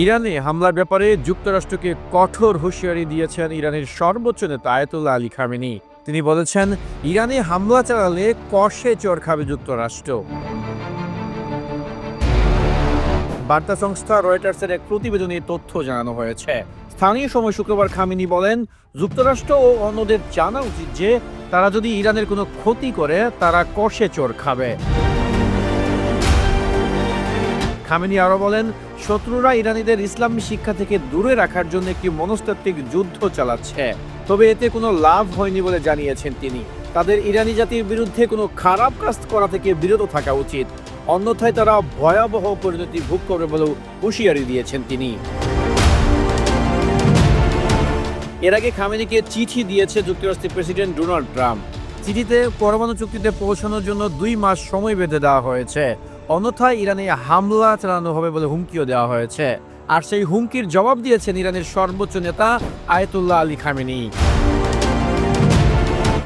ইরানে হামলার ব্যাপারে যুক্তরাষ্ট্রকে কঠোর হুঁশিয়ারি দিয়েছেন ইরানের সর্বোচ্চ নেতা আয়াতুল্লাহ আলী খামেনি। তিনি বলেছেন, ইরানে হামলা চালালে কষে চড় খাবে যুক্তরাষ্ট্র। বার্তা সংস্থা রয়টার্সের এক প্রতিবেদনে তথ্য জানানো হয়েছে। স্থানীয় সময় শুক্রবার খামেনি বলেন, যুক্তরাষ্ট্র ও অন্যদের জানা উচিত যে তারা যদি ইরানের কোনো ক্ষতি করে তারা কষে চড় খাবে। খামেনি আরও বলেন, শত্রুরা ইরানিদের ইসলামী শিক্ষা থেকে দূরে রাখার জন্য একটি মনস্তাত্ত্বিক যুদ্ধ চালাচ্ছে, তবে এতে কোনো লাভ হয়নি বলে জানিয়েছেন তিনি। তাদের ইরানি জাতির বিরুদ্ধে কোনো খারাপ কাজ করা থেকে বিরত থাকা উচিত, অন্যথায় তারা ভয়াবহ পরিণতি ভোগ করবে বলেও হুঁশিয়ারি দিয়েছেন তিনি। এর আগে খামেনিকে চিঠি দিয়েছে যুক্তরাষ্ট্রের প্রেসিডেন্ট ডোনাল্ড ট্রাম্প। চিঠিতে পরমাণু চুক্তিতে পৌঁছানোর জন্য 2 মাস সময় বেঁধে দেওয়া হয়েছে, অন্যথায় ইরানে হামলা চালানো হবে বলে হুমকিও দেওয়া হয়েছে। আর সেই হুমকির জবাব দিয়েছেন ইরানের সর্বোচ্চ নেতা আয়াতুল্লাহ আলী খামেনি।